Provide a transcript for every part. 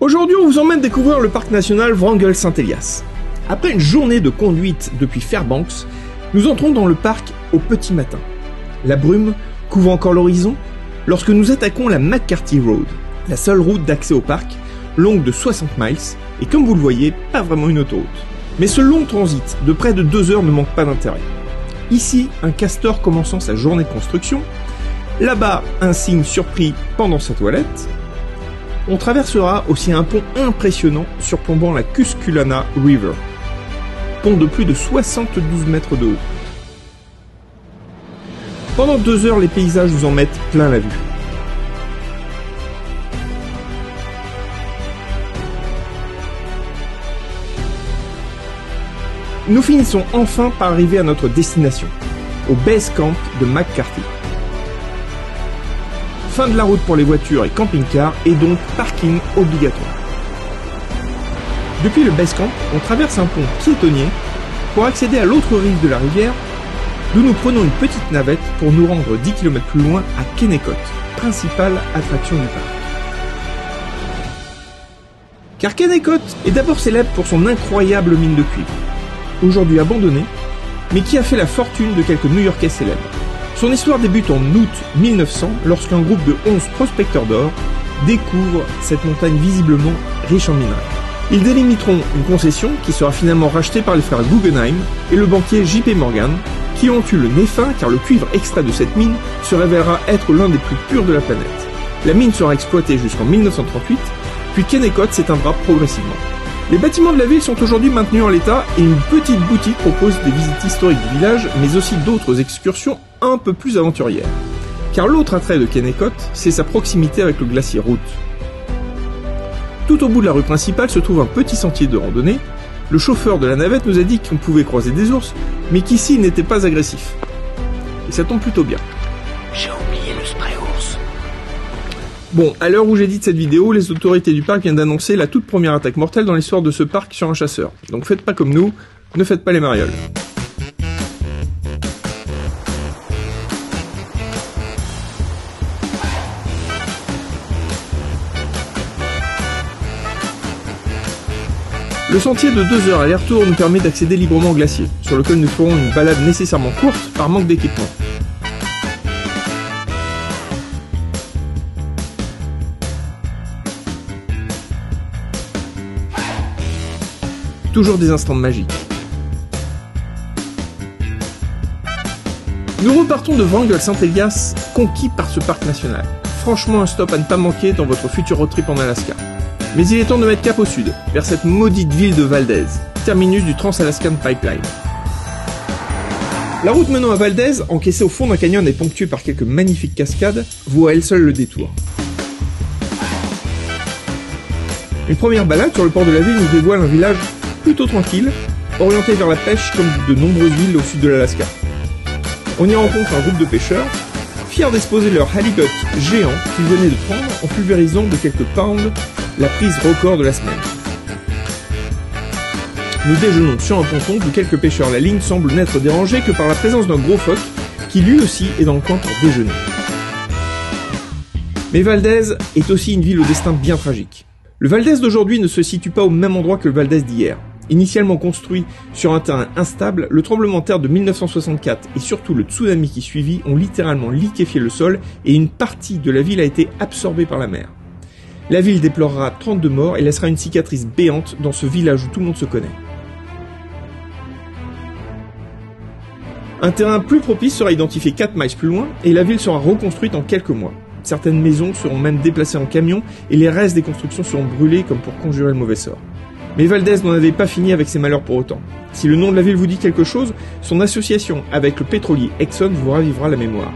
Aujourd'hui, on vous emmène découvrir le parc national Wrangell-St. Après une journée de conduite depuis Fairbanks, nous entrons dans le parc au petit matin. La brume couvre encore l'horizon lorsque nous attaquons la McCarthy Road, la seule route d'accès au parc, longue de 60 miles, et comme vous le voyez, pas vraiment une autoroute. Mais ce long transit de près de 2 heures ne manque pas d'intérêt. Ici, un castor commençant sa journée de construction, là-bas, un cygne surpris pendant sa toilette. On traversera aussi un pont impressionnant surplombant la Tusculana River. Pont de plus de 72 mètres de haut. Pendant 2 heures, les paysages vous en mettent plein la vue. Nous finissons enfin par arriver à notre destination, au Base Camp de McCarthy. Fin de la route pour les voitures et camping-cars et donc parking obligatoire. Depuis le Base Camp, on traverse un pont piétonnier pour accéder à l'autre rive de la rivière, d'où nous prenons une petite navette pour nous rendre 10 km plus loin à Kennecott, principale attraction du parc. Car Kennecott est d'abord célèbre pour son incroyable mine de cuivre, aujourd'hui abandonnée, mais qui a fait la fortune de quelques New-Yorkais célèbres. Son histoire débute en août 1900 lorsqu'un groupe de 11 prospecteurs d'or découvre cette montagne visiblement riche en minerais. Ils délimiteront une concession qui sera finalement rachetée par les frères Guggenheim et le banquier J.P. Morgan, qui ont eu le nez fin car le cuivre extrait de cette mine se révélera être l'un des plus purs de la planète. La mine sera exploitée jusqu'en 1938, puis Kennecott s'éteindra progressivement. Les bâtiments de la ville sont aujourd'hui maintenus en l'état et une petite boutique propose des visites historiques du village, mais aussi d'autres excursions un peu plus aventurières. Car l'autre attrait de Kennecott, c'est sa proximité avec le glacier Root. Tout au bout de la rue principale se trouve un petit sentier de randonnée. Le chauffeur de la navette nous a dit qu'on pouvait croiser des ours, mais qu'ici il n'était pas agressif. Et ça tombe plutôt bien. J'ai oublié le spray ours. Bon, à l'heure où j'édite cette vidéo, les autorités du parc viennent d'annoncer la toute première attaque mortelle dans l'histoire de ce parc sur un chasseur. Donc faites pas comme nous, ne faites pas les marioles. Le sentier de 2 heures aller-retour nous permet d'accéder librement au glacier, sur lequel nous ferons une balade nécessairement courte par manque d'équipement. Toujours des instants magiques. Nous repartons de Wrangell-St. conquis par ce parc national. Franchement un stop à ne pas manquer dans votre futur road trip en Alaska. Mais il est temps de mettre cap au sud, vers cette maudite ville de Valdez, terminus du Trans-Alaskan Pipeline. La route menant à Valdez, encaissée au fond d'un canyon et ponctuée par quelques magnifiques cascades, vaut à elle seule le détour. Une première balade sur le port de la ville nous dévoile un village plutôt tranquille, orienté vers la pêche comme de nombreuses villes au sud de l'Alaska. On y rencontre un groupe de pêcheurs, fiers d'exposer leur halibut géant qu'ils venaient de prendre en pulvérisant de quelques pounds la prise record de la semaine. Nous déjeunons sur un ponton d'où quelques pêcheurs. La ligne semble n'être dérangée que par la présence d'un gros phoque qui lui aussi est dans le coin pour déjeuner. Mais Valdez est aussi une ville au destin bien tragique. Le Valdez d'aujourd'hui ne se situe pas au même endroit que le Valdez d'hier. Initialement construit sur un terrain instable, le tremblement de terre de 1964 et surtout le tsunami qui suivit ont littéralement liquéfié le sol et une partie de la ville a été absorbée par la mer. La ville déplorera 32 morts et laissera une cicatrice béante dans ce village où tout le monde se connaît. Un terrain plus propice sera identifié 4 miles plus loin et la ville sera reconstruite en quelques mois. Certaines maisons seront même déplacées en camion et les restes des constructions seront brûlés comme pour conjurer le mauvais sort. Mais Valdez n'en avait pas fini avec ses malheurs pour autant. Si le nom de la ville vous dit quelque chose, son association avec le pétrolier Exxon vous ravivera la mémoire.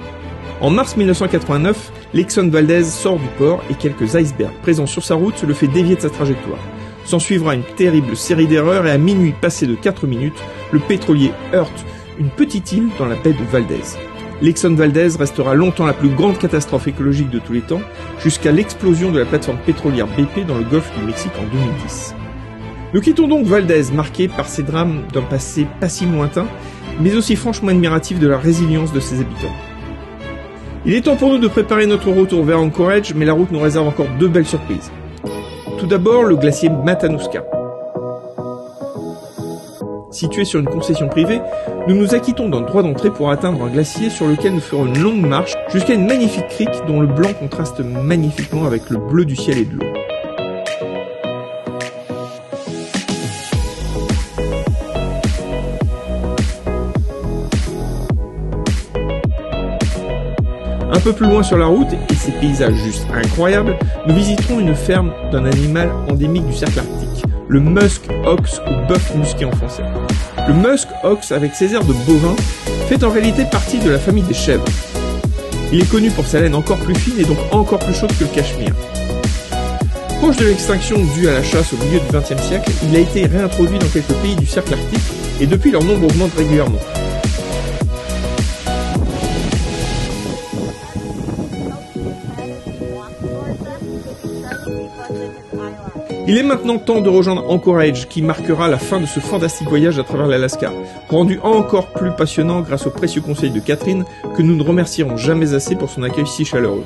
En mars 1989, l'Exxon Valdez sort du port et quelques icebergs présents sur sa route le fait dévier de sa trajectoire. S'en suivra une terrible série d'erreurs et à minuit passé de 4 minutes, le pétrolier heurte une petite île dans la baie de Valdez. L'Exxon Valdez restera longtemps la plus grande catastrophe écologique de tous les temps, jusqu'à l'explosion de la plateforme pétrolière BP dans le golfe du Mexique en 2010. Nous quittons donc Valdez, marqué par ces drames d'un passé pas si lointain, mais aussi franchement admiratif de la résilience de ses habitants. Il est temps pour nous de préparer notre retour vers Anchorage, mais la route nous réserve encore 2 belles surprises. Tout Tout d'abord, le glacier Matanuska. Situé sur une concession privée, nous nous acquittons d'un droit d'entrée pour atteindre un glacier sur lequel nous ferons une longue marche jusqu'à une magnifique crique dont le blanc contraste magnifiquement avec le bleu du ciel et de l'eau. Un peu plus loin sur la route, et ces paysages juste incroyables, nous visiterons une ferme d'un animal endémique du cercle arctique, le musk ox ou bœuf musqué en français. Le musk ox, avec ses airs de bovin, fait en réalité partie de la famille des chèvres. Il est connu pour sa laine encore plus fine et donc encore plus chaude que le cachemire. Proche de l'extinction due à la chasse au milieu du XXe siècle, il a été réintroduit dans quelques pays du cercle arctique et depuis leur nombre augmente régulièrement. Il est maintenant temps de rejoindre Anchorage qui marquera la fin de ce fantastique voyage à travers l'Alaska, rendu encore plus passionnant grâce aux précieux conseils de Catherine que nous ne remercierons jamais assez pour son accueil si chaleureux.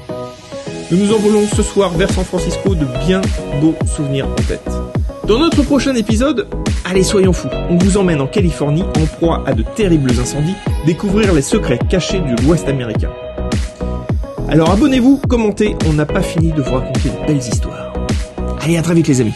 Nous nous envolons ce soir vers San Francisco, de bien beaux souvenirs en tête. Dans notre prochain épisode, allez soyons fous, on vous emmène en Californie en proie à de terribles incendies, découvrir les secrets cachés de l'Ouest américain. Alors abonnez-vous, commentez, on n'a pas fini de vous raconter de belles histoires. Allez, à très vite les amis.